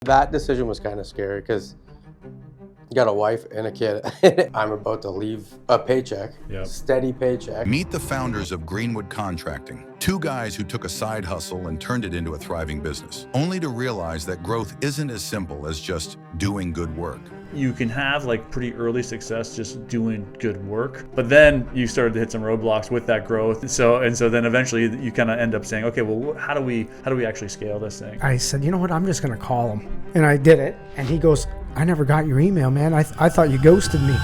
That decision was kind of scary because you got a wife and a kid. I'm about to leave a paycheck, steady paycheck. Meet the founders of Greenwood Contracting, two guys who took a side hustle and turned it into a thriving business, only to realize that growth isn't as simple as just doing good work. You can have like pretty early success just doing good work, but then you started to hit some roadblocks with that growth. So then eventually you kind of end up saying, okay, well, how do we actually scale this thing? I said, you know what, I'm just going to call him. And I did it. And he goes, I never got your email, man. I thought you ghosted me.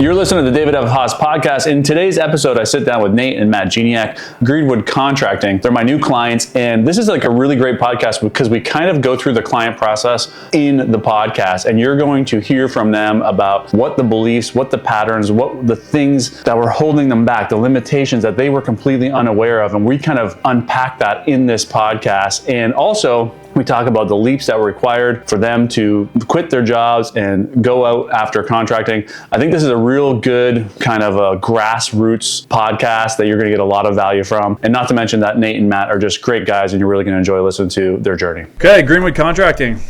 You're listening to the David F. Haas podcast. In today's episode, I sit down with Nate and Matt Gignac, Greenwood Contracting. They're my new clients, and this is like a really great podcast because we kind of go through the client process in the podcast, and you're going to hear from them about what the beliefs, what the patterns, what the things that were holding them back, the limitations that they were completely unaware of, and we kind of unpack that in this podcast. And also, we talk about the leaps that were required for them to quit their jobs and go out after contracting. I think this is a real good kind of a grassroots podcast that you're going to get a lot of value from. And not to mention that Nate and Matt are just great guys and you're really going to enjoy listening to their journey. Okay, Greenwood Contracting.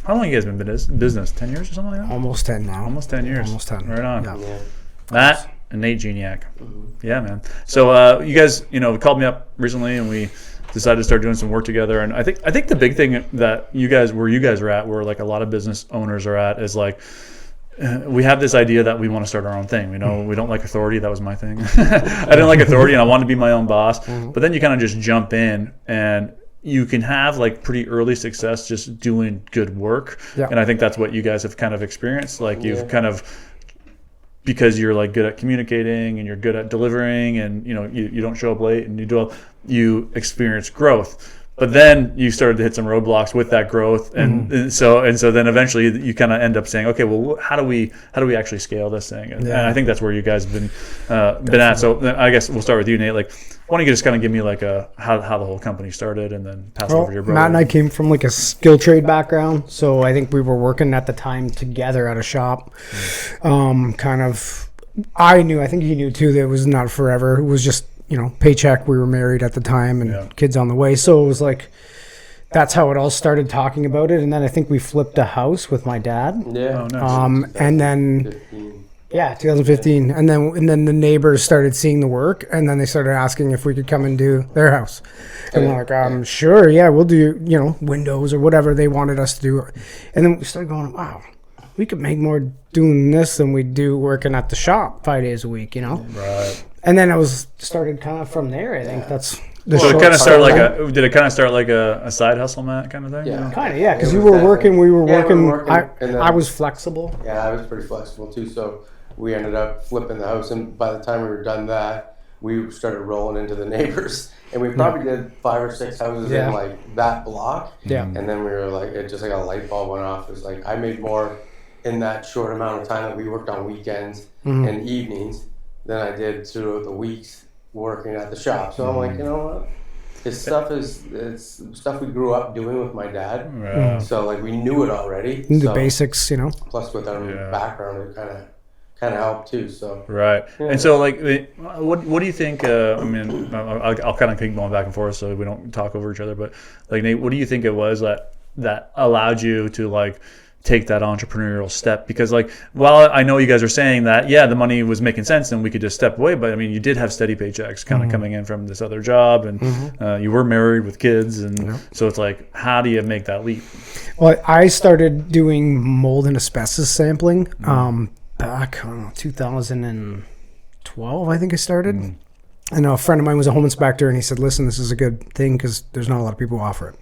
How long have you guys been in business? 10 years or something like that? Almost 10 now. Almost 10 years. Almost 10. Right on. Yeah. Matt and Nate Gignac. Yeah, man. So you guys, called me up recently and we decided to start doing some work together. And I think the big thing that you guys are at, where like a lot of business owners are at, is like we have this idea that we want to start our own thing. We don't like authority. That was my thing. I didn't like authority and I wanted to be my own boss. But then you kind of just jump in and you can have like pretty early success just doing good work. Yeah. And I think that's what you guys have kind of experienced. Like you've kind of, because you're like good at communicating and you're good at delivering and you don't show up late and you experience growth. But then you started to hit some roadblocks with that growth, and so then eventually you kind of end up saying, okay, well, how do we actually scale this thing? And I think that's where you guys have been at. So I guess we'll start with you, Nate. Like, why don't you just kind of give me like how the whole company started, and then pass it over to your brother. Matt and I came from like a skill trade background, so I think we were working at the time together at a shop. I think he knew too that it was not forever. It was just paycheck. We were married at the time and kids on the way. So it was like, that's how it all started, talking about it. And then I think we flipped a house with my dad. Yeah. Oh, nice. And then, 2015. And then the neighbors started seeing the work and then they started asking if we could come and do their house. And we're like, sure. Yeah, we'll do, windows or whatever they wanted us to do. And then we started going, wow, we could make more doing this than we do working at the shop 5 days a week, Right. And then started kind of from there. I think that's the so it kind of started did it kind of start like a side hustle, Matt, kind of thing? Yeah. Kind of, yeah, because we were working. I was flexible. Yeah, I was pretty flexible too. So we ended up flipping the house, and by the time we were done that, we started rolling into the neighbors, and we probably did 5 or 6 houses in like that block. Yeah. And then we were like, it just like a light bulb went off. It was like I made more in that short amount of time that we worked on weekends and evenings than I did through the weeks working at the shop. So I'm like, you know what? It's stuff we grew up doing with my dad. Right. So like we knew it already. The basics, Plus with our background, it kind of helped too. So right. Yeah. And so like, what do you think? I'll kind of keep going back and forth so we don't talk over each other. But like Nate, what do you think it was that allowed you to like take that entrepreneurial step? Because like, while I know you guys are saying that, the money was making sense and we could just step away, but I mean, you did have steady paychecks kind of coming in from this other job, and you were married with kids, and so it's like, how do you make that leap? Well, I started doing mold and asbestos sampling back 2012, I think I started. And a friend of mine was a home inspector, and he said, listen, this is a good thing because there's not a lot of people who offer it.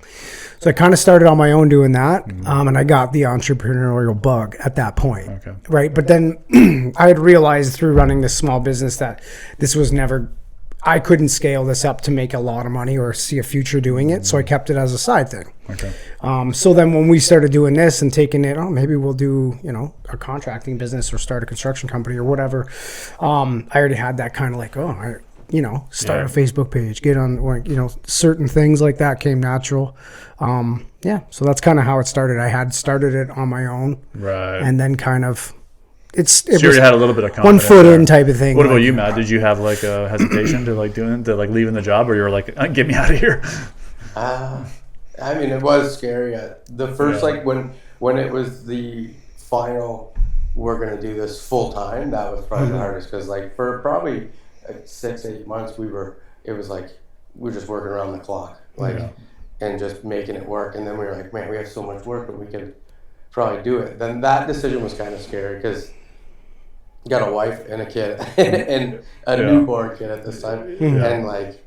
So I kind of started on my own doing that, and I got the entrepreneurial bug at that point, right? But then I had realized through running this small business that this was I couldn't scale this up to make a lot of money or see a future doing it, so I kept it as a side thing. Okay. So then when we started doing this and taking it, maybe we'll do, a contracting business or start a construction company or whatever, I already had that kind of like, start a Facebook page, get on, or, certain things like that came natural. So that's kind of how it started. I had started it on my own. Right. And then kind of, so you already had a little bit of confidence 1 foot in type of thing. What about you, Matt? Did you have like a hesitation to like leaving the job, or you were like, get me out of here? I mean, it was scary. The first, like, when it was the final, we're going to do this full time, that was probably the hardest. Because, like, for probably 6-8 months, it was like, we were just working around the clock. Like, and just making it work. And then we were like, man, we have so much work, but we could probably do it. Then that decision was kind of scary because got a wife and a kid and a newborn kid at this time. And like,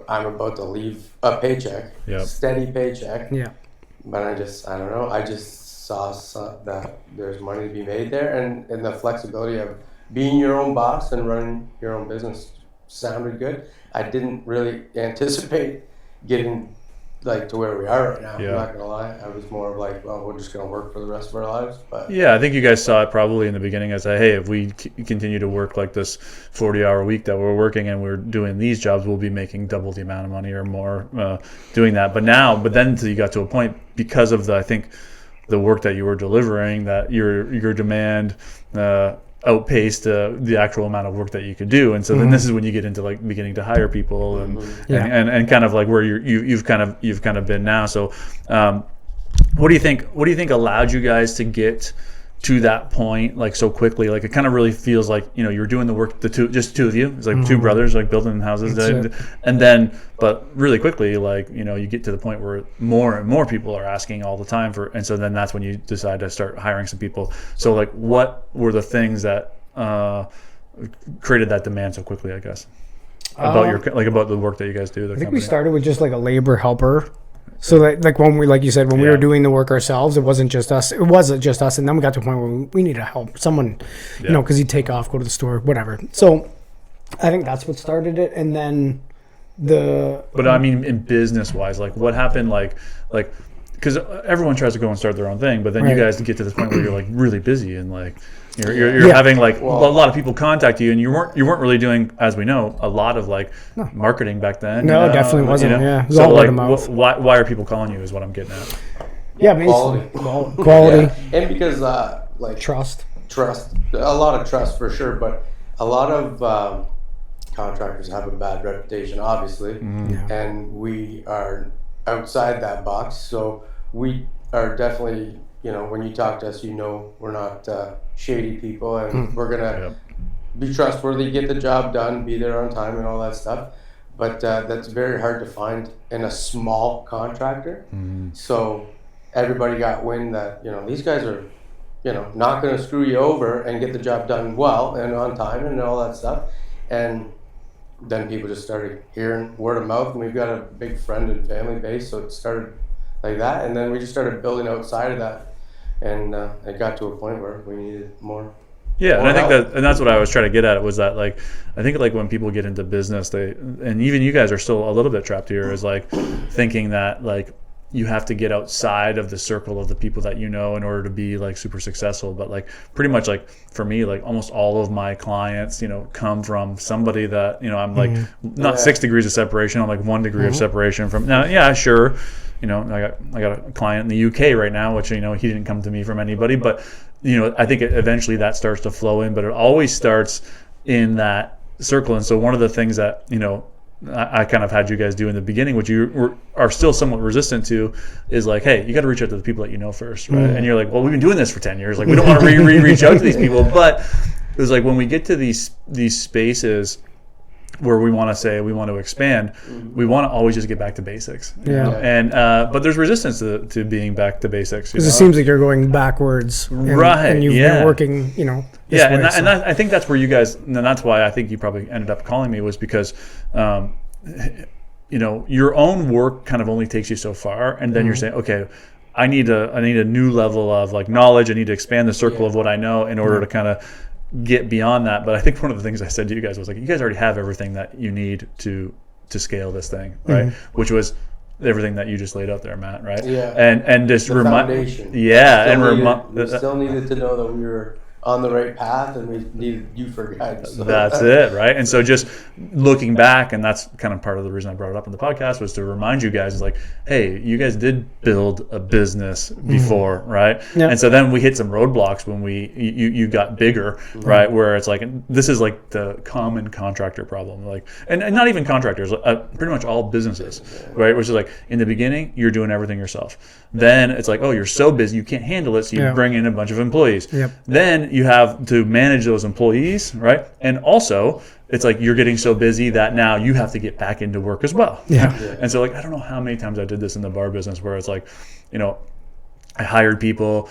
I'm about to leave a paycheck, steady paycheck. Yeah. But I don't know. I just saw that there's money to be made there, and the flexibility of being your own boss and running your own business sounded good. I didn't really anticipate getting like to where we are right now. I'm not gonna lie. I was more of like, well, we're just gonna work for the rest of our lives. But yeah, I think you guys saw it probably in the beginning as hey, if we continue to work like this 40-hour week that we're working and we're doing these jobs, we'll be making double the amount of money or more doing that. But then you got to a point because of I think the work that you were delivering, that your demand outpaced the actual amount of work that you could do, and so then this is when you get into like beginning to hire people and kind of like where you've kind of been now. So what do you think allowed you guys to get to that point like so quickly? Like it kind of really feels like you're doing the work, just two of you. It's like two brothers like building houses, and then but really quickly like you get to the point where more and more people are asking all the time for, and so then that's when you decide to start hiring some people. So like what were the things that created that demand so quickly, I guess, about the work that you guys do? I think we started with just like a labor helper. So that, like when we were doing the work ourselves, it wasn't just us. It wasn't just us, and then we got to a point where we needed help. Someone, because he'd take off, go to the store, whatever. So I think that's what started it, and then But I mean, in business wise, like what happened, like because everyone tries to go and start their own thing, but then you guys get to this point where you're like really busy and like you're having like a lot of people contact you, and you weren't really doing, as we know, a lot of like marketing back then. No, definitely wasn't. Yeah, it was so all like, word of mouth. why are people calling you? Is what I'm getting at. Yeah, quality, and because like trust, a lot of trust for sure, but a lot of contractors have a bad reputation, obviously, and we are outside that box, so we are definitely. When you talk to us, we're not shady people, and we're gonna be trustworthy, get the job done, be there on time, and all that stuff. But that's very hard to find in a small contractor. So everybody got wind that these guys are, not gonna screw you over and get the job done well and on time and all that stuff. And then people just started hearing word of mouth, and we've got a big friend and family base, so it started like that, and then we just started building outside of that. And it got to a point where we needed more. Yeah, and I think that's what I was trying to get at. Was that like I think like when people get into business, and even you guys are still a little bit trapped here, is like thinking that like you have to get outside of the circle of the people that in order to be like super successful. But like pretty much like for me, like almost all of my clients, come from somebody that I'm like not 6 degrees of separation. I'm like 1 degree of separation from now. Yeah, sure. I got a client in the UK right now, which he didn't come to me from anybody, but I think eventually that starts to flow in, but it always starts in that circle. And so one of the things that I kind of had you guys do in the beginning, which you are still somewhat resistant to, is like, hey, you got to reach out to the people that you know first, right? And you're like, well, we've been doing this for 10 years, like we don't want to reach out to these people, but it was like when we get to these spaces where we want to expand, we want to always just get back to basics. And but there's resistance to being back to basics. Because it seems like you're going backwards, and you've been working, I think that's where you guys, and that's why I think you probably ended up calling me, was because your own work kind of only takes you so far, and then you're saying, okay, I need a new level of like knowledge. I need to expand the circle of what I know in order to kind of get beyond that. But I think one of the things I said to you guys was like, you guys already have everything that you need to scale this thing, right? Which was everything that you just laid out there, Matt, right? Yeah. And just remind. Yeah, We still needed to know that we were on the right path, and we needed you for guidance. So That's it, right? And so just looking back, and that's kind of part of the reason I brought it up in the podcast, was to remind you guys, like, hey, you guys did build a business before, right? Yeah. And so then we hit some roadblocks when you got bigger, right? Where it's like, this is like the common contractor problem, like, and not even contractors, pretty much all businesses, right? Which is like, in the beginning, you're doing everything yourself. Then it's like, oh, you're so busy, you can't handle it, so you bring in a bunch of employees. Yep. Then you have to manage those employees, right? And also, it's like you're getting so busy that now you have to get back into work as well. Yeah. And so, like, I don't know how many times I did this in the bar business where it's like, you know, I hired people,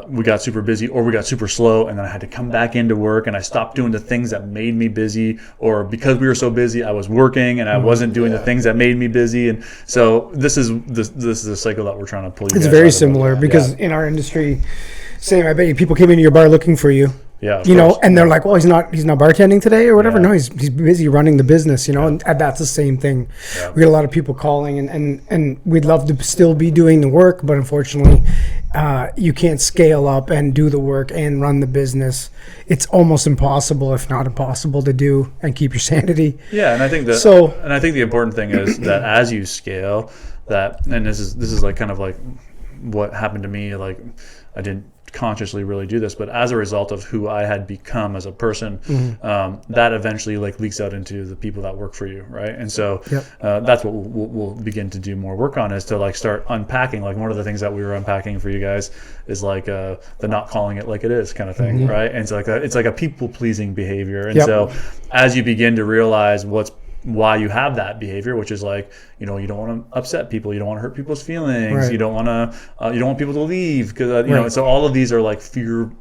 we got super busy, or we got super slow, and then I had to come back into work, and I stopped doing the things that made me busy, or because we were so busy, I was working and I wasn't doing the things that made me busy. And so this is a cycle that we're trying to pull you It's guys very out of. similar because in our industry, same. I bet you people came into your bar looking for you. Yeah, of You know, course. and they're like, "Well, he's not bartending today or whatever." Yeah. No, he's busy running the business. You know, and that's the same thing. Yeah. We get a lot of people calling, and we'd love to still be doing the work, but unfortunately, you can't scale up and do the work and run the business. It's almost impossible, if not impossible, to do and keep your sanity. Yeah, and I think the important thing is that as you scale, that, and this is like kind of like what happened to me. Like, I didn't consciously really do this, but as a result of who I had become as a person, that eventually like leaks out into the people that work for you, right? And so that's what we'll begin to do more work on, is to like start unpacking. Like, one of the things that we were unpacking for you guys is like the not calling it like it is kind of thing, right? And so it's like a people pleasing behavior. And so as you begin to realize why you have that behavior, which is like, you know, you don't want to upset people, you don't want to hurt people's feelings, Right. you don't want people to leave, because you know. So all of these are like fear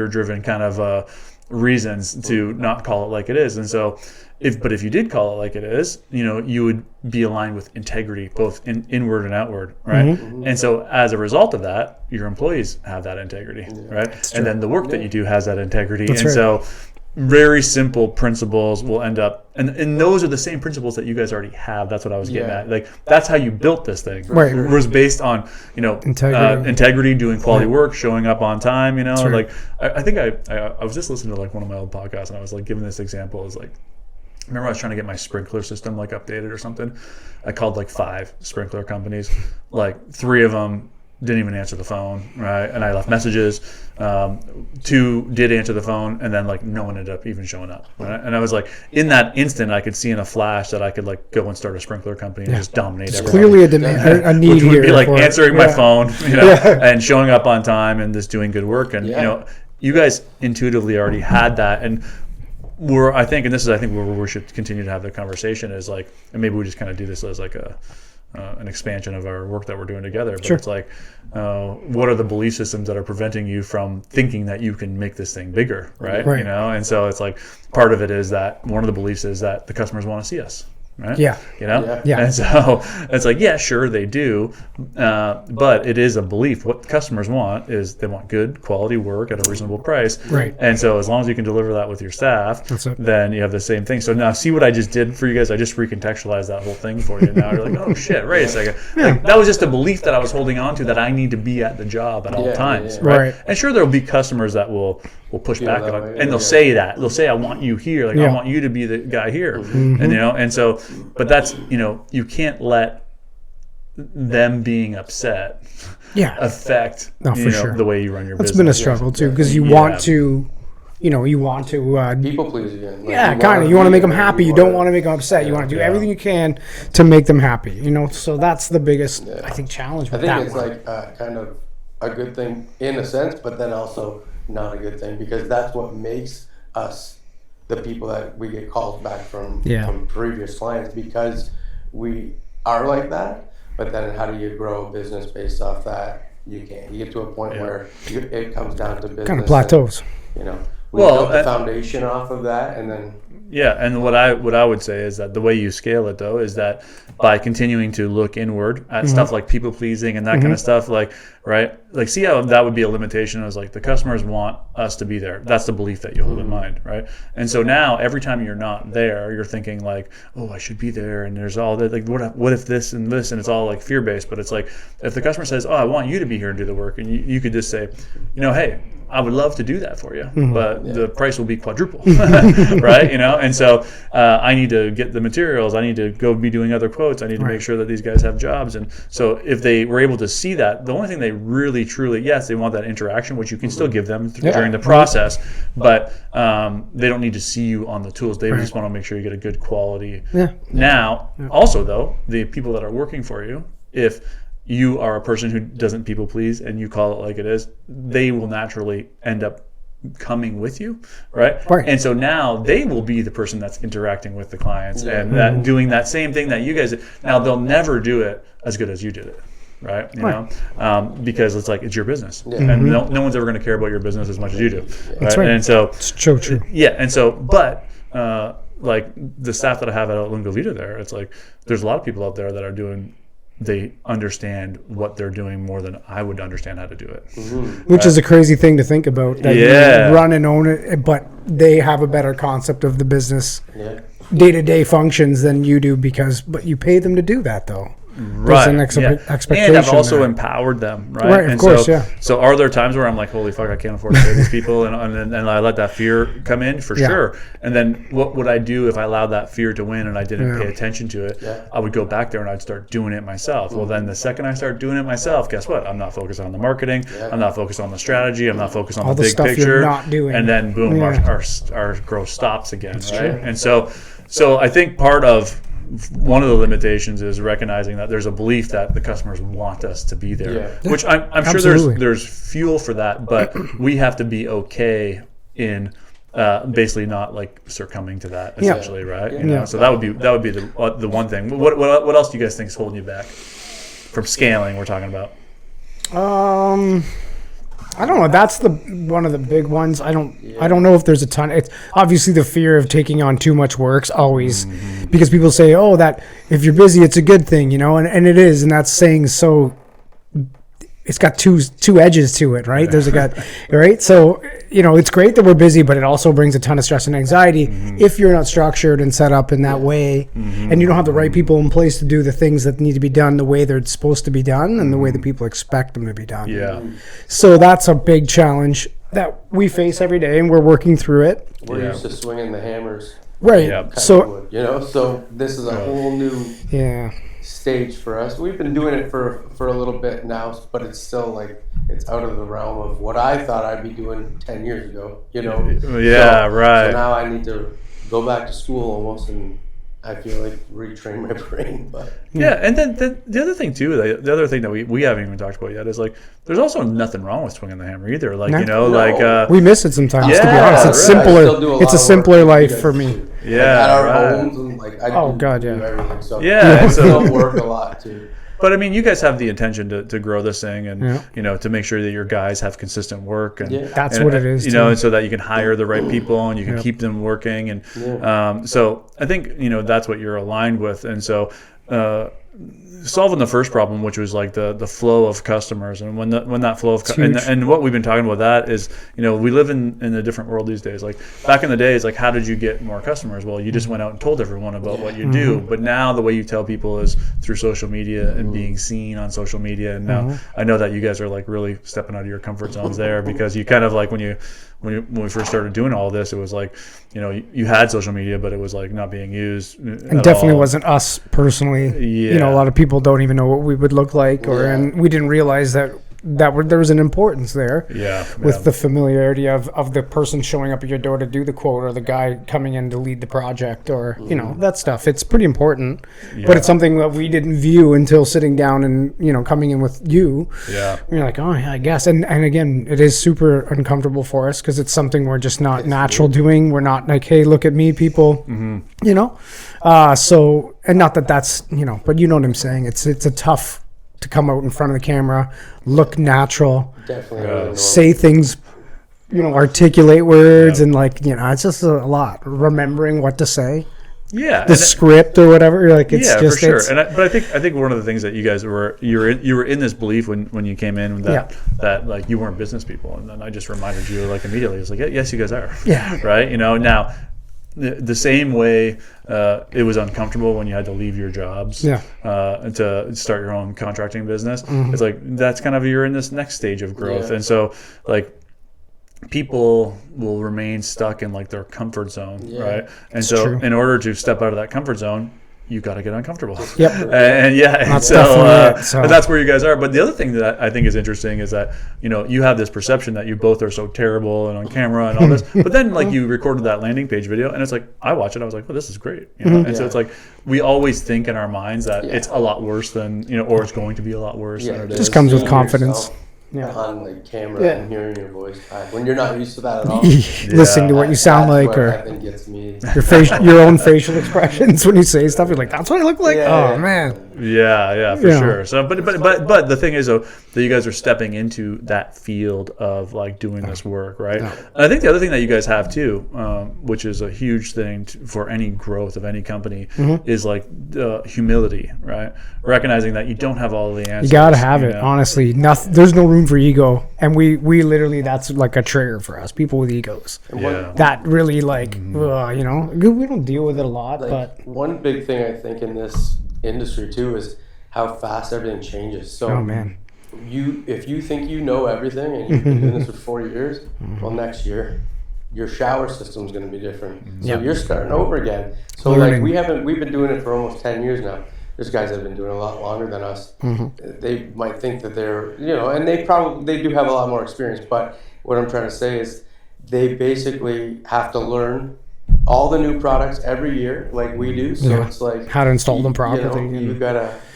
driven kind of reasons to not call it like it is. And so if you did call it like it is, you know, you would be aligned with integrity, both inward and outward, right? And so as a result of that, your employees have that integrity, right? And then the work that you do has that integrity. That's and right. so very simple principles will end up, and those are the same principles that you guys already have. That's what I was getting at. Like, that's how you built this thing. Right. It was based on, you know, integrity, doing quality work, showing up on time, you know. right. Like, I think I was just listening to like one of my old podcasts, and I was like giving this example. Is like, remember I was trying to get my sprinkler system like updated or something. I called like 5 sprinkler companies. Like 3 of them didn't even answer the phone, right? And I left messages. 2 did answer the phone, and then like no one ended up even showing up, right? And I was like, in that instant, I could see in a flash that I could like go and start a sprinkler company and just dominate It's everybody. clearly a demand, a need Which would here. be like for it. answering my Yeah. phone, you know, and showing up on time and just doing good work. And you know, you guys intuitively already had that, and I think where we should continue to have the conversation is like, and maybe we just kind of do this as like an expansion of our work that we're doing together. But it's like, what are the belief systems that are preventing you from thinking that you can make this thing bigger, right? Right. You know, and so it's like, part of it is that one of the beliefs is that the customers want to see us. Right? Yeah. You know? Yeah. And so it's like, yeah, sure, they do. But it is a belief. What customers want is they want good quality work at a reasonable price. Right. And so as long as you can deliver that with your staff, That's it. then you have the same thing. So now see what I just did for you guys? I just recontextualized that whole thing for you. Now you're like, oh shit, wait a second. Like, that was just a belief that I was holding on to, that I need to be at the job at all times. Right? Right. And sure, there'll be customers that will push back that on, way, and they'll say that. They'll say, I want you here. Like, I Yeah. want you to be the guy here. And you know, and so, but that's, you know, you can't let them being upset affect No, for sure. the way you run your That's business. been a struggle too, because you want to, you want to. People please again. Like, Yeah, you kind of. wanna You want to be make them there, happy. You don't want to make them upset. You want to do Yeah. everything you can to make them happy. You know, so that's the biggest, I think, challenge I with think that it's one. like kind of a good thing in a sense, but then also not a good thing, because that's what makes us the people that we get calls back from previous clients, because we are like that. But then how do you grow a business based off that? You can't. You get to a point where it comes down to business. Kind of plateaus. And, you know, we built the foundation off of that, and then. Yeah, and what I would say is that the way you scale it, though, is that by continuing to look inward at stuff like people pleasing and that kind of stuff, like, right, like, see how that would be a limitation. Is like, the customers want us to be there. That's the belief that you hold in mind, right? And so now every time you're not there, you're thinking like, oh, I should be there, and there's all that, like, what if this, and it's all like fear based. But it's like, if the customer says, oh, I want you to be here and do the work, and you could just say, you know, hey, I would love to do that for you, but the price will be quadruple, right? And so I need to get the materials. I need to go be doing other quotes. I need to make sure that these guys have jobs. And so if they were able to see that, the only thing they really, truly, yes, they want that interaction, which you can still give them during the process, but they don't need to see you on the tools. They just want to make sure you get a good quality. Now, also though, the people that are working for you, if you are a person who doesn't people please and you call it like it is, they will naturally end up coming with you, right? And so now they will be the person that's interacting with the clients and that doing that same thing that you guys did. Now they'll never do it as good as you did it, right? Because it's like, it's your business, and no one's ever going to care about your business as much as you do. That's right. And so It's true. and so, but like the staff that I have at Lingua Vita there, it's like there's a lot of people out there that are doing. They understand what they're doing more than I would understand how to do it. Which is a crazy thing to think about. That you run and own it, but they have a better concept of the business day-to-day functions than you do but you pay them to do that though. There's an expectation. And I've also empowered them, right? Right, of course. So are there times where I'm like, holy fuck, I can't afford to pay these people, and I let that fear come in for sure. And then what would I do if I allowed that fear to win and I didn't pay attention to it? I would go back there and I'd start doing it myself. Well, then the second I start doing it myself, guess what? I'm not focused on the marketing. I'm not focused on the strategy. I'm not focused on the big stuff picture. You're not doing. And then boom, our growth stops again, right? True. And so I think part of one of the limitations is recognizing that there's a belief that the customers want us to be there, which I'm sure there's fuel for that, but we have to be okay in basically not like succumbing to that essentially, right? So that would be the one thing. What else do you guys think is holding you back from scaling? We're talking about. I don't know. That's one of the big ones. I don't know if there's a ton. It's obviously the fear of taking on too much work's always because people say, "Oh, that if you're busy, it's a good thing," and it is, and that's saying so. It's got two edges to it, right? There's right? So, it's great that we're busy, but it also brings a ton of stress and anxiety if you're not structured and set up in that way, and you don't have the right people in place to do the things that need to be done the way they're supposed to be done and the way that people expect them to be done. Yeah. So that's a big challenge that we face every day, and we're working through it. We're used to swinging the hammers. Right. So, so this is a whole new stage for us. We've been doing it for a little bit now, but it's still like it's out of the realm of what I thought I'd be doing 10 years ago. Right. So now I need to go back to school almost, and I feel like retrain my brain. But and then the other thing too, the other thing that we haven't even talked about yet is like there's also nothing wrong with swinging the hammer either. Like we miss it sometimes. To be honest, it's simpler. It's a simpler life for me. At our homes and I do everything. So so work a lot too. But I mean, you guys have the intention to grow this thing, and to make sure that your guys have consistent work, and that's what it is. And so that you can hire the right people and you can keep them working, and so I think that's what you're aligned with, and so. Solving the first problem, which was like the flow of customers, and when that flow of and what we've been talking about that is we live in a different world these days. Like back in the day, it's like, how did you get more customers? Well, you just went out and told everyone about what you do. But now the way you tell people is through social media and being seen on social media. And now I know that you guys are like really stepping out of your comfort zones there, because you kind of like when we first started doing all this, it was like you had social media, but it was like not being used. And definitely wasn't us personally. A lot of people don't even know what we would look like, and we didn't realize that there was an importance there with the familiarity of the person showing up at your door to do the quote, or the guy coming in to lead the project, or that stuff. It's pretty important, but it's something that we didn't view until sitting down and coming in with you. You're like, oh yeah, I guess. And again, it is super uncomfortable for us because it's something we're just not natural doing. We're not like, hey, look at me, people. So, and not that's but you know what I'm saying. It's a tough to come out in front of the camera, look natural, say things, articulate words, and it's just a lot. Remembering what to say, the script or whatever. Like it's just for sure. But I think one of the things that you guys you were in this belief when you came in that like you weren't business people, and then I just reminded you like immediately. It's like yes, you guys are. Right. Now. The same way it was uncomfortable when you had to leave your jobs to start your own contracting business. It's like that's kind of you're in this next stage of growth, and so like people will remain stuck in like their comfort zone, right? And so true. in order to step out of that comfort zone, you got to get uncomfortable. Yep. And That's so, definitely it, so. but that's where you guys are. But the other thing that I think is interesting is that, you know, you have this perception that you both are so terrible and on camera and all this, but then like you recorded that landing page video and it's like, I watch it, I was like, well, this is great. You know? And so it's like, we always think in our minds that it's a lot worse than, you know, or it's going to be a lot worse than it is. Just comes with Seeing confidence. yourself Yeah. on the camera and hearing your voice back when you're not used to that at all. Listen to what you sound That's like, what or I think gets me. your own facial expressions when you say stuff. You're like, that's what I look like. Oh man. Yeah, for Yeah. sure. So, but the thing is, though, that you guys are stepping into that field of like doing this work, right? And I think the other thing that you guys have too, which is a huge thing for any growth of any company, is like humility, right? Recognizing that you don't have all the answers. You gotta have it. know? Honestly, nothing. There's no room for ego, and we literally that's like a trigger for us. People with egos. Yeah. That really like you know, we don't deal with it a lot, Like, but one big thing I think in this industry too is how fast everything changes. So oh man, if you think you know everything and you've been doing this for 4 years, well, next year your shower system is going to be different. So you're starting over again. So Learning. like we've been doing it for almost 10 years now. There's guys that have been doing it a lot longer than us. They might think that they're, you know, and they do have a lot more experience. But what I'm trying to say is they basically have to learn all the new products every year, like we do. So it's like how to install them properly. You know,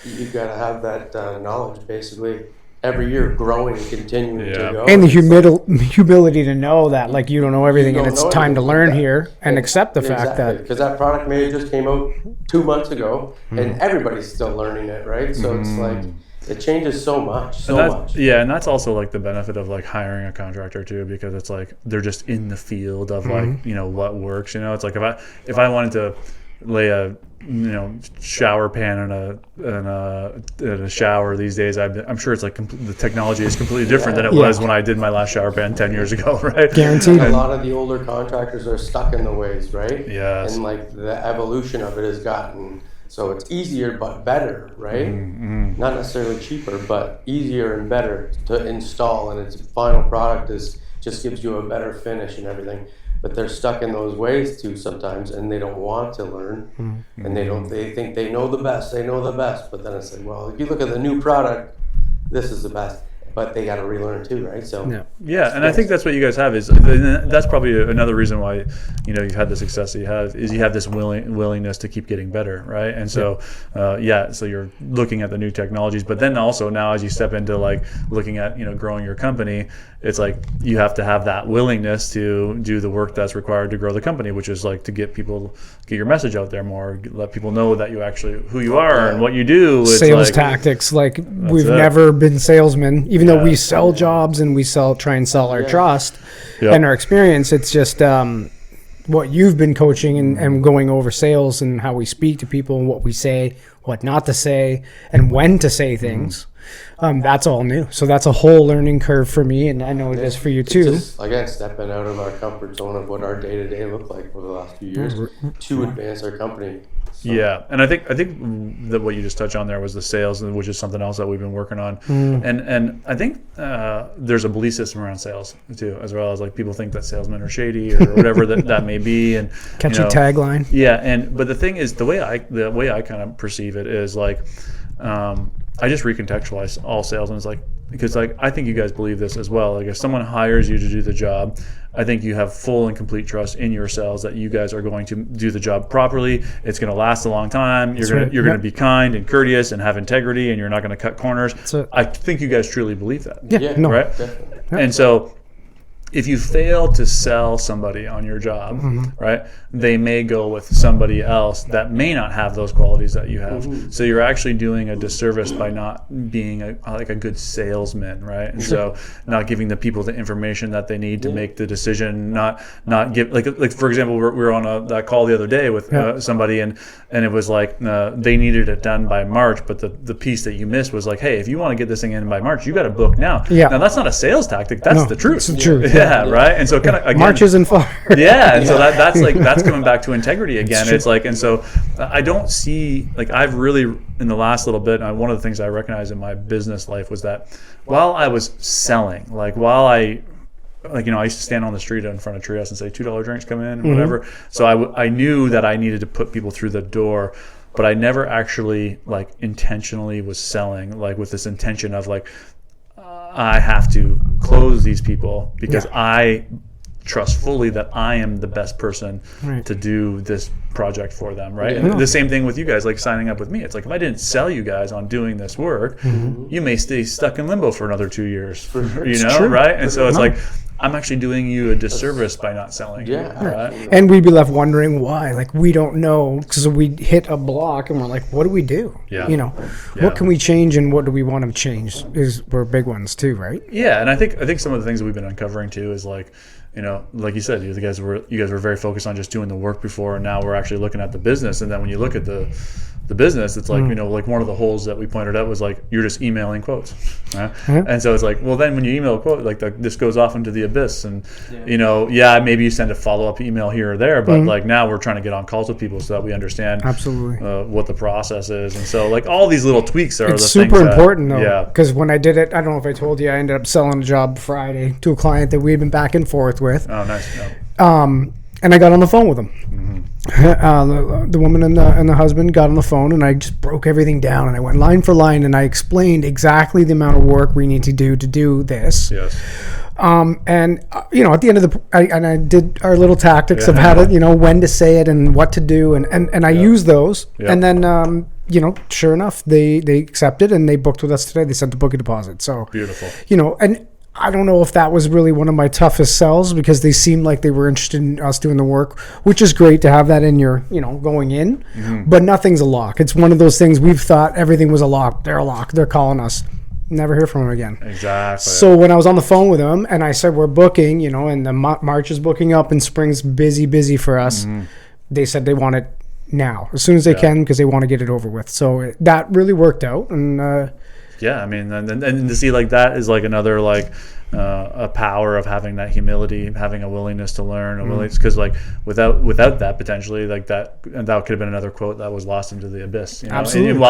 you gotta have that knowledge basically every year, growing and continuing to go. And the humility to know that like you don't know everything and it's time to learn here and accept the fact that because that product maybe just came out 2 months ago and everybody's still learning it, right? So it's like it changes so much. Yeah, and that's also like the benefit of like hiring a contractor too, because it's like they're just in the field of like, you know, what works. You know, it's like if I wanted to lay a shower pan in a shower these days, I'm sure it's like the technology is completely different than it was when I did my last shower pan 10 years ago, right? guaranteed. A lot of the older contractors are stuck in the ways, right? Yes. And like the evolution of it has gotten so it's easier but better, right? Not necessarily cheaper, but easier and better to install, and its final product just gives you a better finish and everything. But they're stuck in those ways too sometimes, and they don't want to learn, and they think they know the best. But then it's like, well, if you look at the new product, this is the best. But they got to relearn too, right? So yeah, and I think that's what you guys have is that's probably another reason why you've had the success that you have is you have this willingness to keep getting better, right? And so so you're looking at the new technologies, but then also now as you step into like looking at growing your company, it's like you have to have that willingness to do the work that's required to grow the company, which is like to get your message out there more, let people know that you actually who you are and what you do. It's sales tactics, like we've never been salesmen, even though we sell jobs and we try and sell our trust and our experience. It's just what you've been coaching and going over sales and how we speak to people and what we say, what not to say, and when to say things. That's all new. So that's a whole learning curve for me, and I know it is for you too. Just, again, stepping out of our comfort zone of what our day-to-day looked like over the last few years to advance our company. So. Yeah, and I think that what you just touched on there was the sales, which is something else that we've been working on. And I think there's a belief system around sales too, as well as like people think that salesmen are shady or whatever that may be. And catchy tagline. Yeah, but the thing is, the way I kind of perceive it is like. I just recontextualize all sales, and it's like because like I think you guys believe this as well. Like if someone hires you to do the job, I think you have full and complete trust in yourselves that you guys are going to do the job properly. It's going to last a long time. You're going to be kind and courteous and have integrity, and you're not going to cut corners. I think you guys truly believe that. Yeah, no, right. Definitely. And so. If you fail to sell somebody on your job, right, they may go with somebody else that may not have those qualities that you have. So you're actually doing a disservice by not being a good salesman, right? And so not giving the people the information that they need to make the decision. Not give like for example, we were on that call the other day with somebody, and it was like they needed it done by March, but the piece that you missed was like, hey, if you want to get this thing in by March, you got to book now. Yeah. Now that's not a sales tactic. That's the truth. It's the truth. Yeah, right. And so kind of again, March isn't far. Yeah, and so that's coming back to integrity again. It's like, and so I don't see like I've really in the last little bit. One of the things I recognized in my business life was that while I was selling, like while I like, I used to stand on the street in front of Treehouse and say $2 drinks come in, and whatever. So I knew that I needed to put people through the door, but I never actually like intentionally was selling like with this intention of like, I have to close these people because I trust fully that I am the best person to do this project for them, right? And the same thing with you guys, like signing up with me. It's like, if I didn't sell you guys on doing this work, you may stay stuck in limbo for another 2 years, right? And so it's like, I'm actually doing you a disservice by not selling. Right? And we'd be left wondering why. Like, we don't know, because we hit a block and we're like, what do we do? What can we change and what do we want to change were big ones too, right? Yeah, and I think some of the things that we've been uncovering too is like, like you said, you guys were very focused on just doing the work before, and now we're actually looking at the business. And then when you look at the business, it's like, like one of the holes that we pointed out was like, you're just emailing quotes, right? And so it's like, well, then when you email a quote, like this goes off into the abyss, and maybe you send a follow-up email here or there, but like now we're trying to get on calls with people so that we understand what the process is. And so like all these little tweaks are it's the super things important though, because when I did it, I don't know if I told you, I ended up selling a job Friday to a client that we had been back and forth with. Oh, nice. And I got on the phone with him. The woman and the husband got on the phone, and I just broke everything down, and I went line for line, and I explained exactly the amount of work we need to do this. Yes. And at the end of I did our little tactics of how to, when to say it and what to do, and I used those, and then sure enough, they accepted and they booked with us today. They sent the booking deposit. So beautiful. And I don't know if that was really one of my toughest sells, because they seemed like they were interested in us doing the work, which is great to have that in your, going in, but nothing's a lock. It's one of those things we've thought everything was a lock. They're a lock. They're calling us. Never hear from them again. Exactly. So when I was on the phone with them and I said, we're booking, and the March is booking up and spring's busy for us, they said they want it now, as soon as they can, because they want to get it over with. So that really worked out. And, I mean, and to see like that is like another like a power of having that humility, having a willingness to learn, because like without that potentially like that could have been another quote that was lost into the abyss. Absolutely. And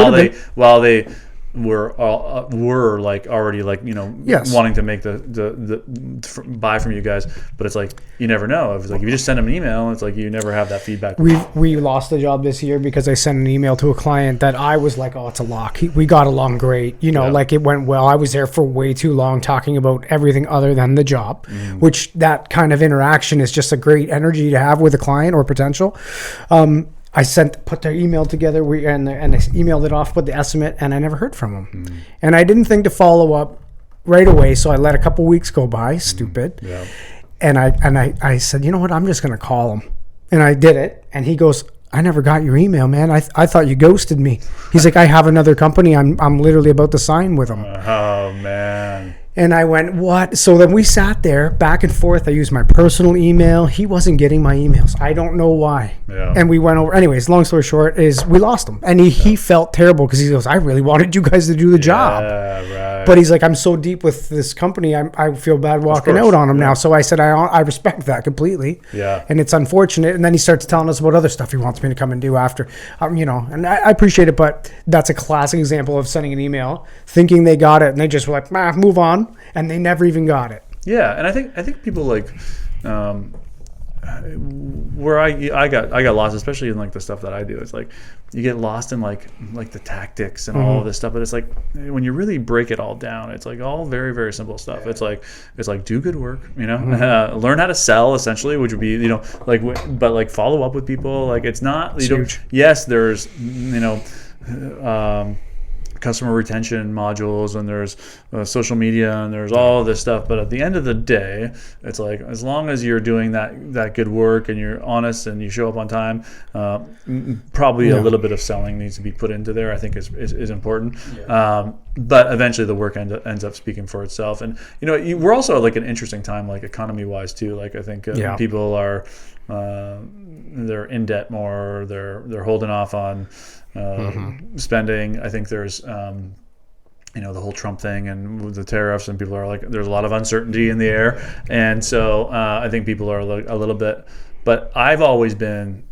while they were like already like wanting to make the buy from you guys, but it's like you never know. It's like if you just send them an email, it's like you never have that feedback. We lost a job this year because I sent an email to a client that I was like, oh, it's a lock. We got along great, like it went well. I was there for way too long talking about everything other than the job, which that kind of interaction is just a great energy to have with a client or potential. I put their email together, and I emailed it off with the estimate, and I never heard from them. And I didn't think to follow up right away, so I let a couple weeks go by. Stupid. Yeah. And I said, you know what? I'm just going to call him. And I did it, and he goes, I never got your email, man. I thought you ghosted me. He's like, I have another company. I'm literally about to sign with them. Oh man. And I went, what? So then we sat there back and forth. I used my personal email. He wasn't getting my emails. I don't know why. Yeah. And we went over. Anyways, long story short is we lost him. And he felt terrible because he goes, I really wanted you guys to do the job. Right. But he's like, I'm so deep with this company. I feel bad walking out on him now. So I said, I respect that completely. Yeah. And it's unfortunate. And then he starts telling us about other stuff he wants me to come and do after. And I appreciate it. But that's a classic example of sending an email, thinking they got it. And they just were like, move on. And they never even got it. Yeah, and I think people like where I got lost, especially in like the stuff that I do. It's like you get lost in like the tactics and all of this stuff. But it's like when you really break it all down, it's like all very, very simple stuff. It's like do good work, learn how to sell essentially, which would be but like follow up with people. Like it's not yes, there's customer retention modules, and there's social media, and there's all this stuff, but at the end of the day, it's like as long as you're doing that good work and you're honest and you show up on time, probably a little bit of selling needs to be put into there. I think is important. But eventually the work ends up speaking for itself. And we're also like an interesting time, like economy wise too. Like I think people are they're in debt more, they're holding off on spending. I think there's the whole Trump thing and with the tariffs, and people are like, there's a lot of uncertainty in the air, and so I think people are a little bit. But I've always been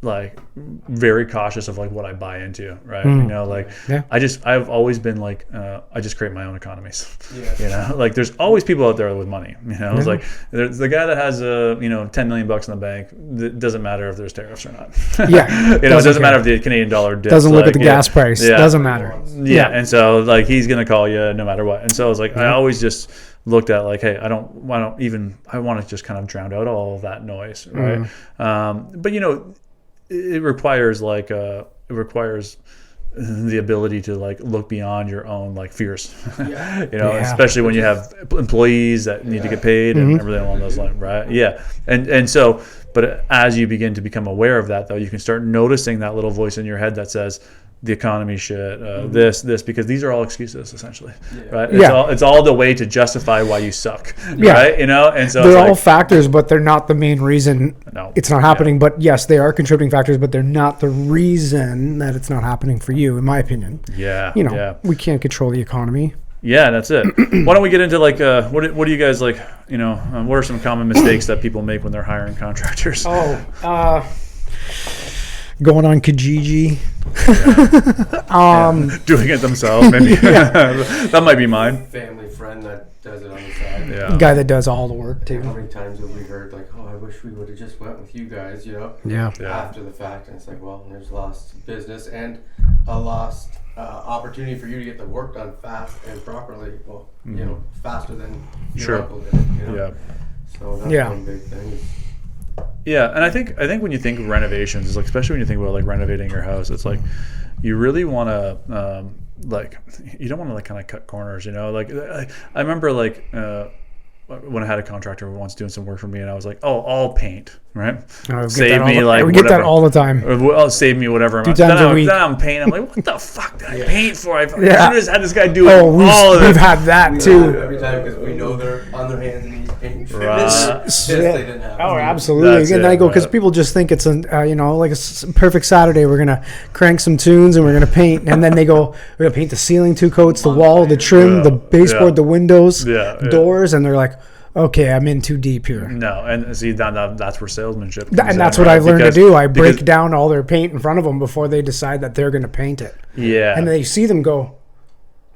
like very cautious of like what I buy into, right? You know, like Yeah. I've always been like I just create my own economies. You know, like there's always people out there with money. You know, it's like there's the guy that has $10 million in the bank. It doesn't matter if there's tariffs or not. Yeah, it doesn't matter if the Canadian dollar dips. doesn't look like, at the gas price. Doesn't matter. Yeah, and so like he's gonna call you no matter what. And so I was like, I always just looked at like, hey, I want to just kind of drown out all of that noise, right? But you know, it requires the ability to like look beyond your own like fears, especially when you have employees that need to get paid and everything along those lines, right? Yeah, and so, but as you begin to become aware of that, though, you can start noticing that little voice in your head that says, the economy shit, this, because these are all excuses essentially, right? It's all the way to justify why you suck, right? You know, and so they're all factors, but they're not the main reason it's not happening. But yes, they are contributing factors, but they're not the reason that it's not happening for you, in my opinion. We can't control the economy. Yeah, that's it. Why don't we get into like what do you guys like? You know, what are some common mistakes that people make when they're hiring contractors? Going on Kijiji. Doing it themselves, maybe. That might be mine. Family friend that does it on the side. Yeah. Guy that does all the work too. How many times have we heard like, oh, I wish we would have just went with you guys, you know? Yeah. After the fact, and it's like, well, there's lost business and a lost opportunity for you to get the work done fast and properly. Well, you know, faster than your uncle did. You know? Yeah. So that's one big thing. Yeah, and I think when you think renovations, it's like, especially when you think about like renovating your house, it's like you really want to like you don't want to like kind of cut corners, you know. Like I remember like when I had a contractor once doing some work for me, and I was like, oh, all paint, right? Save me like we get that all the time. Well, save me whatever amount. Then I'm painting. I'm like, what the fuck did I paint for? I just had this guy do all of it. We've had that too. Every time because we know they're on their hands and knees painting. They didn't have. Oh, absolutely. And I go because people just think it's like a perfect Saturday. We're gonna crank some tunes and we're gonna paint, and then they go, we're gonna paint the ceiling 2 coats, the wall, the trim, the baseboard, the windows, doors, and they're like, okay, I'm in too deep here. No, and see that's where salesmanship comes and that's in, what right? I've learned to do. I break down all their paint in front of them before they decide that they're going to paint it. Yeah. And they see them go,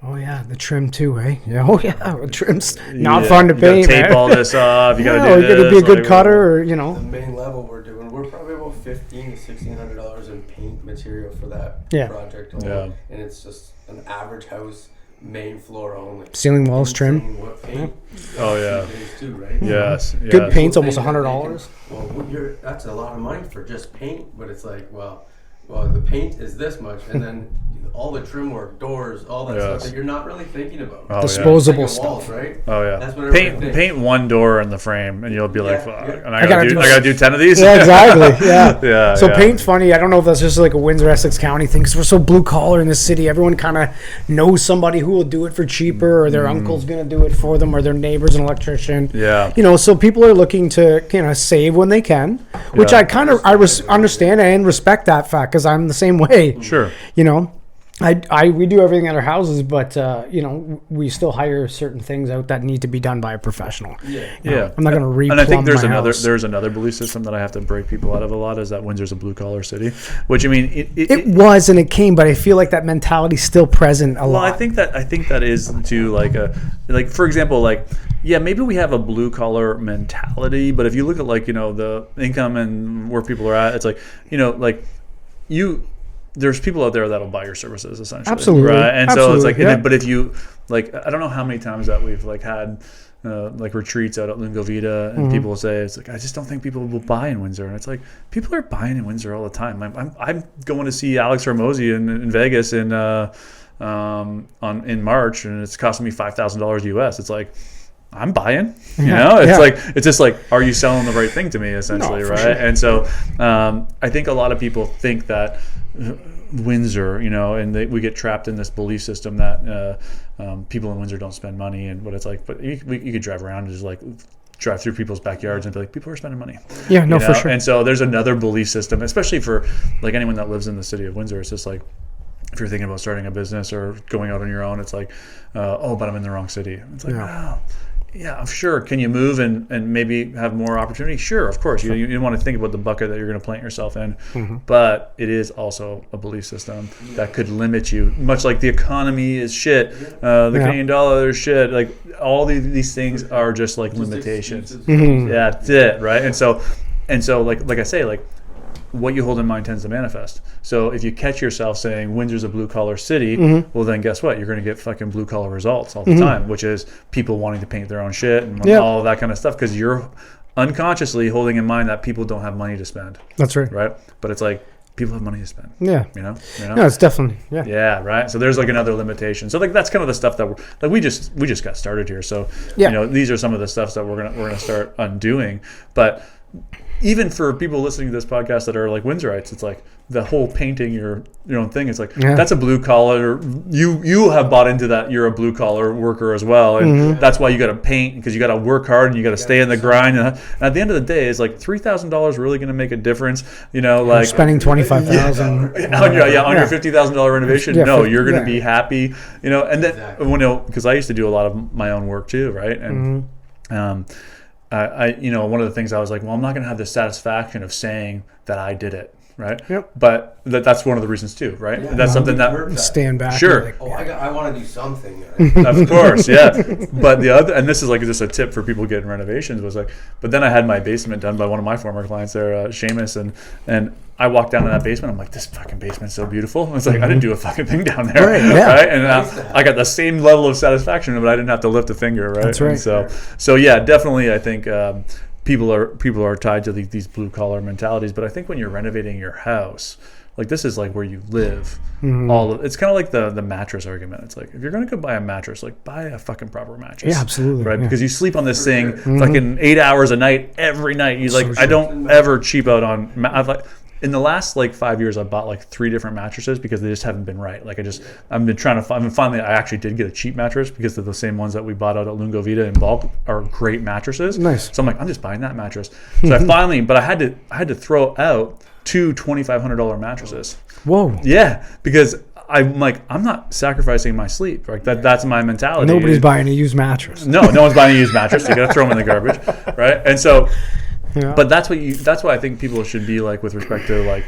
oh yeah, the trim too, eh? Yeah, oh yeah, the trim's not fun to paint. You gotta tape all this off. You gotta do this. You gotta be a good cutter, or you know. The main level we're probably about $1,500 to $1,600 in paint material for that project alone. And it's just an average house. Main floor only. Ceiling walls trim. What paint? Oh yeah. Too, right? Yes. Good paint's almost $100. Well, that's a lot of money for just paint, but it's like, well, the paint is this much, and then all the trim work, doors, all that stuff that you're not really thinking about. Disposable like stuff, walls, right? Oh yeah. That's what paint one door in the frame, and you'll be like, fuck. And I gotta do 10 of these. Yeah, exactly. Yeah. So paint's funny. I don't know if that's just like a Windsor Essex County thing, because we're so blue collar in this city. Everyone kind of knows somebody who will do it for cheaper, or their uncle's gonna do it for them, or their neighbor's an electrician. Yeah. You know, so people are looking to save when they can, which I understand and respect that fact, because I'm the same way. Sure. You know, we do everything at our houses, but we still hire certain things out that need to be done by a professional. Yeah. I'm not going to replumb And I think there's house. another belief system that I have to break people out of a lot, is that Windsor's a blue collar city, which I mean it was and it came, but I feel like that mentality's still present a lot. Well, I think that is to like for example, like, yeah, maybe we have a blue collar mentality, but if you look at like, the income and where people are at, it's like, there's people out there that'll buy your services essentially. Absolutely. Right. And Absolutely. So it's like, but if you like, I don't know how many times that we've like had like retreats out at Lungo Vita, and people will say, it's like, I just don't think people will buy in Windsor. And it's like, people are buying in Windsor all the time. I'm going to see Alex Hormozi in Vegas in March, and it's costing me $5,000 US. It's like, I'm buying, it's just like, are you selling the right thing to me essentially? Right. Sure. And so I think a lot of people think that Windsor, and we get trapped in this belief system that people in Windsor don't spend money, and what it's like, but you could drive around and just like drive through people's backyards and be like, people are spending money. Yeah, no, for sure. And so there's another belief system, especially for like anyone that lives in the city of Windsor. It's just like, if you're thinking about starting a business or going out on your own, it's like, but I'm in the wrong city. It's like, wow. yeah, sure. Can you move and maybe have more opportunity? Sure, of course. You want to think about the bucket that you're going to plant yourself in. But it is also a belief system that could limit you, much like the economy is shit, the Canadian dollar is shit. Like all these things are just like limitations. Yeah, that's it, right? And so like I say, like what you hold in mind tends to manifest. So if you catch yourself saying Windsor's a blue collar city, well then guess what? You're going to get fucking blue collar results all the time, which is people wanting to paint their own shit and all of that kind of stuff because you're unconsciously holding in mind that people don't have money to spend. That's right. Right? But it's like people have money to spend. Yeah. You know? No, it's definitely Yeah, right. So there's like another limitation. So like that's kind of the stuff that we're like we just got started here. So you know, these are some of the stuff that we're gonna start undoing. But even for people listening to this podcast that are like Windsorites, it's like the whole painting your own thing. It's like that's a blue collar. You have bought into that. You're a blue collar worker as well, and that's why you got to paint because you got to work hard and you got to stay in the grind. And at the end of the day, it's like $3,000 really going to make a difference. You know, like spending $25,000 on your $50,000 renovation. No, you're going to be happy. You know, and then because I used to do a lot of my own work too, right? And I one of the things I was like, well, I'm not going to have the satisfaction of saying that I did it, right? Yep. But that's one of the reasons too, right? Yeah. That's something that stand back. Sure. I want to do something. Of course, yeah. But the other, and this is like just a tip for people getting renovations, was like, but then I had my basement done by one of my former clients there, Seamus, and I walked down to that basement. I'm like, this fucking basement's so beautiful. And it's like I didn't do a fucking thing down there, right? And I got the same level of satisfaction, but I didn't have to lift a finger, right? That's right. And so yeah, definitely, I think people are tied to these blue collar mentalities. But I think when you're renovating your house, like this is like where you live. It's kind of like the mattress argument. It's like if you're gonna go buy a mattress, like buy a fucking proper mattress. Yeah, absolutely. Right, because you sleep on this thing fucking 8 hours a night every night. You like I don't ever cheap out on. I've like. In the last like 5 years, I bought like 3 different mattresses because they just haven't been right. Like I've been trying to find. I mean, finally, I actually did get a cheap mattress because they're the same ones that we bought out at Lungo Vita in bulk are great mattresses. Nice. So I'm like, I'm just buying that mattress. So but I had to throw out 2 $2,500 mattresses. Whoa. Yeah, because I'm like, I'm not sacrificing my sleep. Like that's my mentality. Nobody's buying a used mattress. No one's buying a used mattress. You got to throw them in the garbage, right? And so. Yeah. But that's what I think people should be like with respect to like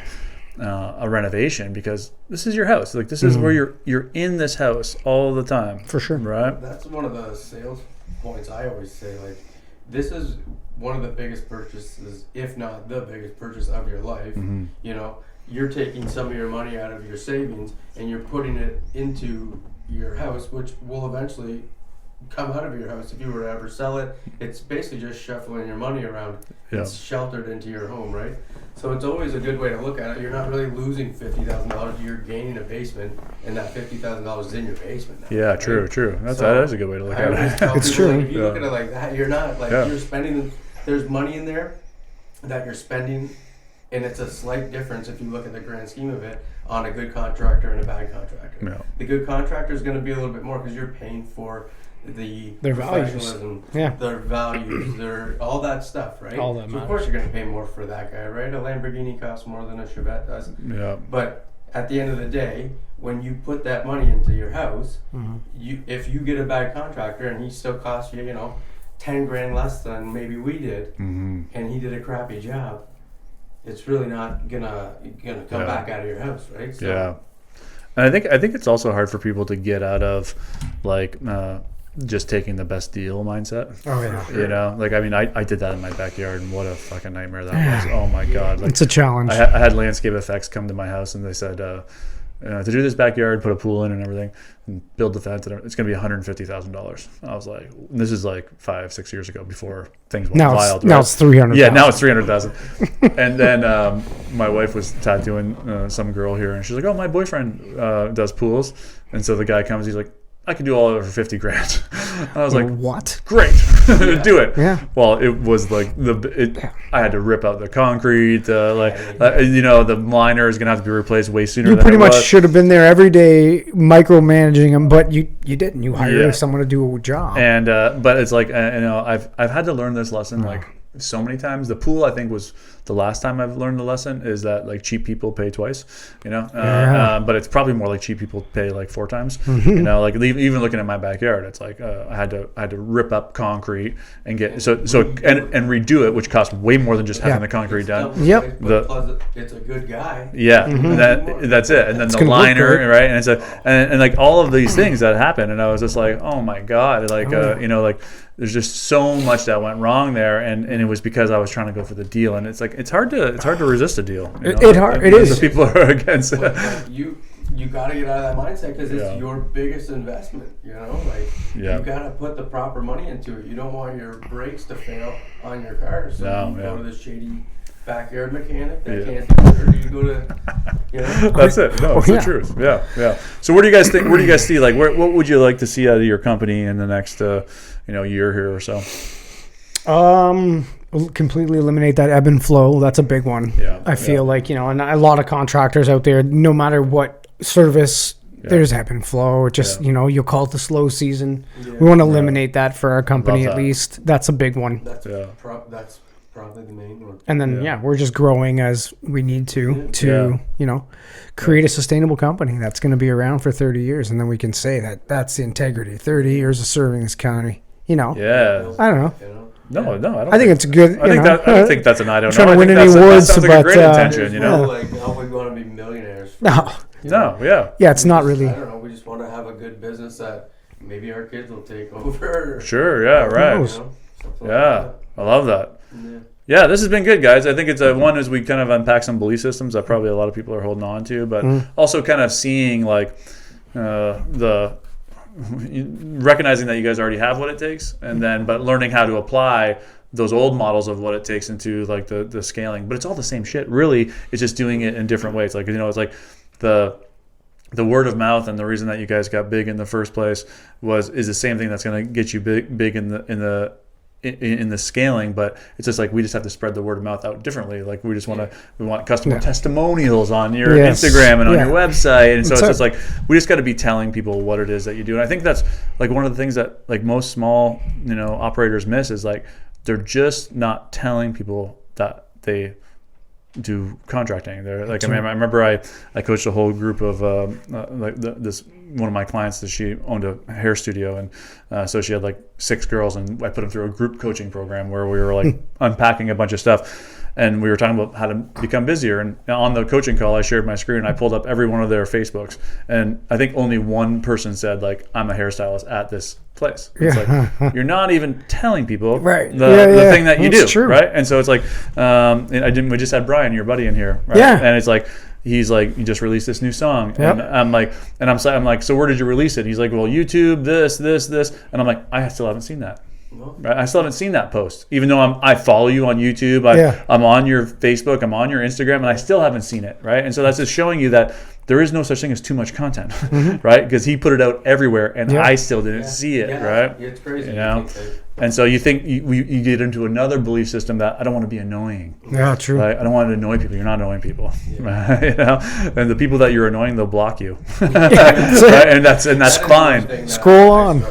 a renovation, because this is your house. Like this is where you're in this house all the time. For sure. Right? That's one of the sales points I always say, like this is one of the biggest purchases, if not the biggest purchase of your life. You know, you're taking some of your money out of your savings and you're putting it into your house, which will eventually come out of your house if you were to ever sell it. It's basically just shuffling your money around. It's sheltered into your home, right? So it's always a good way to look at it. You're not really losing $50,000. You're gaining a basement, and that $50,000 is in your basement now. Yeah, right? True. That is a good way to look at it. It's true. Like, if you look at it like that, you're not like you're spending. There's money in there that you're spending, and it's a slight difference if you look at the grand scheme of it on a good contractor and a bad contractor. Yeah. The good contractor is going to be a little bit more because you're paying for their professionalism, their values, their all that stuff, right? All that so of course you're going to pay more for that guy, right? A Lamborghini costs more than a Chevette does. Yeah. But at the end of the day, when you put that money into your house, if you get a bad contractor and he still costs you, 10 grand less than maybe we did, and he did a crappy job, it's really not gonna come back out of your house, right? So, yeah. And I think it's also hard for people to get out of like just taking the best deal mindset. Oh yeah. You know, like I mean, I did that in my backyard, and what a fucking nightmare that was. Oh my god, like, it's a challenge. I had Landscape Effects come to my house, and they said to do this backyard, put a pool in and everything, and build the fence, and it's going to be $150,000. I was like, this is like 5-6 years ago before things went wild. Now it's $300,000. Yeah, now it's $300,000. And then my wife was tattooing some girl here, and she's like, "Oh, my boyfriend does pools," and so the guy comes, he's like, "I could do all of it for 50 grand. I was like, what? Great. Do it. Yeah. Well, it was like I had to rip out the concrete. The liner is going to have to be replaced way sooner You than pretty it much was. should have been there every day micromanaging them, but you didn't. You hired someone to do a job. And but it's like I've had to learn this lesson like so many times. The pool, I think, was the last time I've learned the lesson, is that like cheap people pay twice, but it's probably more like cheap people pay like 4 times. Like even looking at my backyard, it's like I had to rip up concrete and get and redo it, which cost way more than just having the concrete done. Yep. It's a good guy. Yeah, that's it. And then the liner, right? And it's and like all of these things that happen, and I was just like, oh my god, like like there's just so much that went wrong there, and it was because I was trying to go for the deal, and it's like it's hard to resist a deal. It is. People are against it. Like you got to get out of that mindset because it's your biggest investment. You got to put the proper money into it. You don't want your brakes to fail on your car, so you go to this shady backyard mechanic that can't do it, or you go to That's it. No, it's the truth. Yeah. So where do you guys think? Where do you guys see? Like, what would you like to see out of your company in the next year here or so? Completely eliminate that ebb and flow. That's a big one. I feel like, and a lot of contractors out there, no matter what service, there's ebb and flow. Just, you'll call it the slow season. We want to eliminate that for our company at least. That's a big one. That's probably the main one. And then, we're just growing as we need to create a sustainable company that's going to be around for 30 years. And then we can say that's the integrity. 30 years of serving this county, I don't know. No, I don't. I think it's good. I don't think that's an I don't know. Trying to win any awards, that sounds like a great intention, Like, we want to be millionaires. Yeah, it's not really. I don't know. We just want to have a good business that maybe our kids will take over. Sure. Yeah. Right. I love that. Yeah, this has been good, guys. I think it's one as we kind of unpack some belief systems that probably a lot of people are holding on to, but also kind of seeing like recognizing that you guys already have what it takes, and then but learning how to apply those old models of what it takes into like the scaling. But it's all the same shit. Really, it's just doing it in different ways. Like it's like the word of mouth, and the reason that you guys got big in the first place is the same thing that's going to get you big in the scaling, but it's just like we just have to spread the word of mouth out differently. Like we want customer testimonials on your Instagram and on your website, and so it's just like we just got to be telling people what it is that you do. And I think that's like one of the things that like most small operators miss is like they're just not telling people that they do contracting. They're like, I remember I coached a whole group of this one of my clients that she owned a hair studio, and so she had like 6 girls, and I put them through a group coaching program where we were like unpacking a bunch of stuff, and we were talking about how to become busier. And on the coaching call, I shared my screen and I pulled up every one of their Facebooks, and I think only one person said like, I'm a hairstylist at this place. It's like you're not even telling people the thing that you do, true. Right? And so it's like we just had Brian, your buddy, in here, right? And it's like he's like, you just released this new song, and I'm like, so where did you release it? And he's like, well, YouTube, this, and I'm like, I still haven't seen that. Right? I still haven't seen that post, even though I follow you on YouTube, I'm on your Facebook, I'm on your Instagram, and I still haven't seen it, right? And so that's just showing you that there is no such thing as too much content, right? Because he put it out everywhere, and I still didn't see it, right? It's crazy. And so you think you get into another belief system that I don't want to be annoying. Yeah, true. Right? I don't want to annoy people. You're not annoying people, right? And the people that you're annoying, they'll block you, right? And that's fine. Scroll on.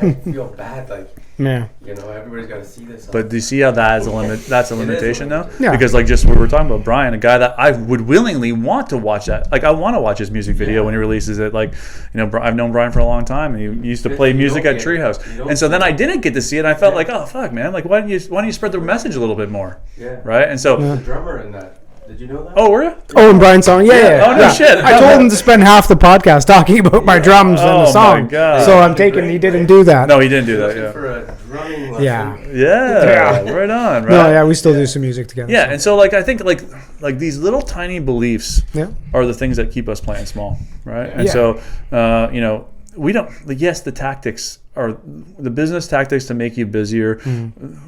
I feel bad, like. Everybody's got to see this. But do you see how that's a limitation though? Yeah. Because like just what we were talking about, Brian, a guy that I would willingly want to watch that. Like I want to watch his music video when he releases it. Like, I've known Brian for a long time, and he used to play music at Treehouse. And so then I didn't get to see it, and I felt like, oh fuck, man, like why don't you spread the message a little bit more? Yeah. Right? And so the drummer in that. Did you know that? Oh, were you? Oh, and Brian's song, yeah. Oh no, shit! I told him to spend half the podcast talking about my drums and the song. My God. So I'm taking he didn't do that. No, he didn't do that. Yeah. For a drumming lesson. Yeah. Right on. Right. No, yeah, we still do some music together. Yeah, and so like I think like these little tiny beliefs are the things that keep us playing small, right? And so we don't. Yes, the tactics are the business tactics to make you busier.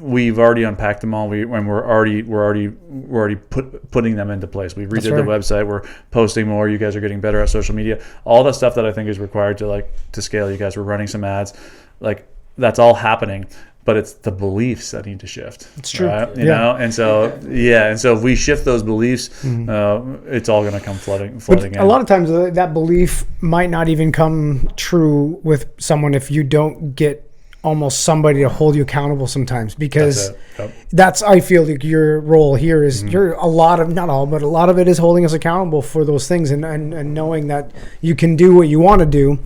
We've already unpacked them all. We're already putting them into place. We redid the website. We're posting more. You guys are getting better at social media. All the stuff that I think is required to scale. You guys were running some ads. Like that's all happening. But it's the beliefs that need to shift. It's true. Right? You know? And so, and so if we shift those beliefs, it's all going to come flooding in. A lot of times that belief might not even come true with someone if you don't get almost somebody to hold you accountable sometimes, because Yep. that's I feel like your role here is you're a lot of, not all, but a lot of it is holding us accountable for those things, and knowing that you can do what you want to do.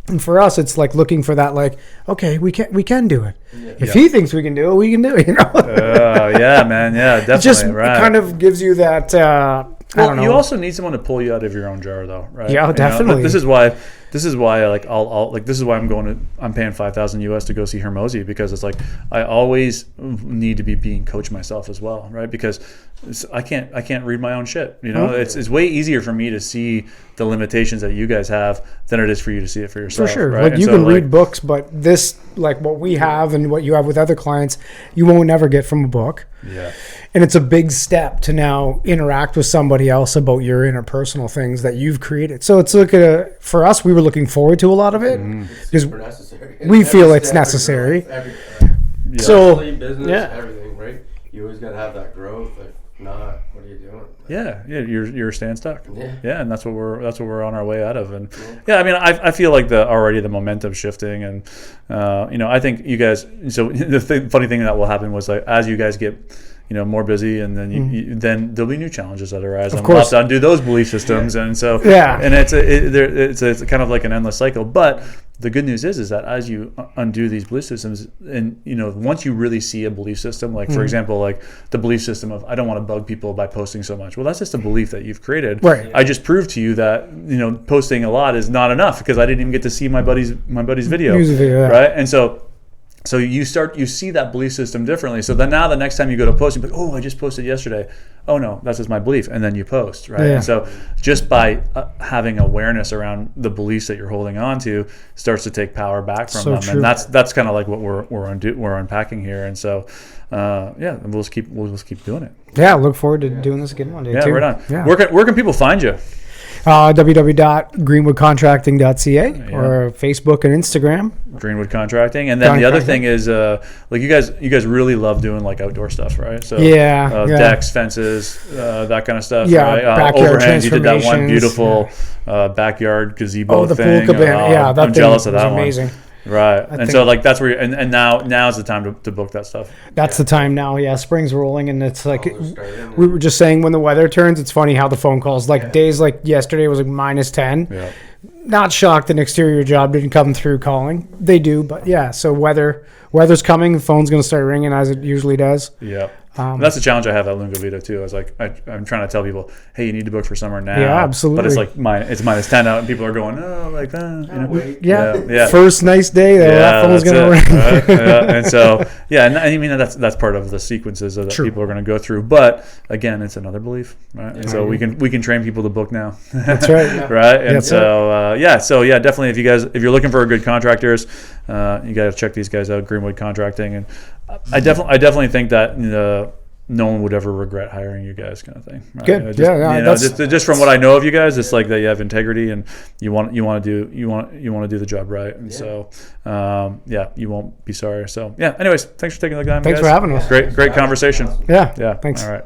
And for us, it's like looking for that, like, okay, we can do it. If he thinks we can do it, we can do it, you know? Yeah, man. Yeah, definitely. Just right. it kind of gives you that, I don't know. You also need someone to pull you out of your own jar, though, right? Yeah, You know, definitely. this is why like I'll like this is why I'm paying $5,000 US to go see Hermosi, because it's like I always need to be being coached myself as well, right? Because I can't read my own shit. You know, it's way easier for me to see the limitations that you guys have than it is for you to see it for yourself. For sure. Right? Like And you so, can like, read books, but this, like what we have and what you have with other clients, you won't ever get from a book. Yeah. And it's a big step to now interact with somebody else about your interpersonal things that you've created. So it's like for us, we were looking forward to a lot of it because Super necessary. we feel Every it's step, necessary. every So, business, yeah. everything, right? You always got to have that growth. If not, what are you doing? Yeah, you're staying stuck. Yeah. And that's what we're on our way out of. And I mean, I feel like already the momentum's shifting, and I think you guys. So the funny thing that will happen was, like, as you guys get more busy, and then then there'll be new challenges that arise. Of And we'll have course. to undo those belief systems, and so Yeah. and it's kind of like an endless cycle. But the good news is that as you undo these belief systems, and once you really see a belief system, like for example, like the belief system of I don't want to bug people by posting so much. Well, that's just a belief that you've created. Right. I just proved to you that posting a lot is not enough, because I didn't even get to see my buddy's video. Music video, yeah. Right, and so you see that belief system differently. So then now the next time you go to post, you're like, oh, I just posted yesterday. Oh no, that's just my belief. And then you post, right? Yeah. And so just by having awareness around the beliefs that you're holding on to starts to take power back from So them. true. And that's kind of like what we're unpacking here. And so, we'll just keep doing it. Yeah, look forward to doing this again one day Yeah, too. right on. Yeah. Where can people find you? www.greenwoodcontracting.ca or Facebook and Instagram. Greenwood Contracting, and then the other thing is, like you guys really love doing like outdoor stuff, right? So Yeah. decks, fences, that kind of stuff. Yeah, right? backyard Overhangs. You did that one transformations, beautiful backyard gazebo Oh, the thing. pool cabana. Yeah, that I'm thing jealous of was that amazing. one. Right, and think- so like that's where and now's the time to book that stuff. That's the time now. Yeah, spring's rolling, and it's like They're starting. we were just saying when the weather turns, it's funny how the phone calls. Like days like yesterday was like -10. Yeah. Not shocked an exterior job didn't come through calling. They do, but yeah. So weather's coming. The phone's going to start ringing as it usually does. Yeah. And that's the challenge I have at Lungo Vito too. I was like, I'm trying to tell people, hey, you need to book for summer now. Yeah, absolutely. But it's like it's -10 out, and people are going, oh, like, Wait. Yeah. First nice day, that phone's that's going to it, ring. right? Yeah. And so, and I mean that's part of the sequences that people are going to go through. But again, it's another belief, right? And so we can train people to book now. That's right. Right. And That's so definitely if you're looking for good contractors, you got to check these guys out, Greenwood Contracting, and I definitely think that no one would ever regret hiring you guys, kind of thing. Right? Good. Just from what I know of you guys, it's like that you have integrity and you want to do the job right, and so you won't be sorry. So anyways, thanks for taking the time. Thanks guys. for having us. Great conversation. Yeah. Yeah. Thanks. All right.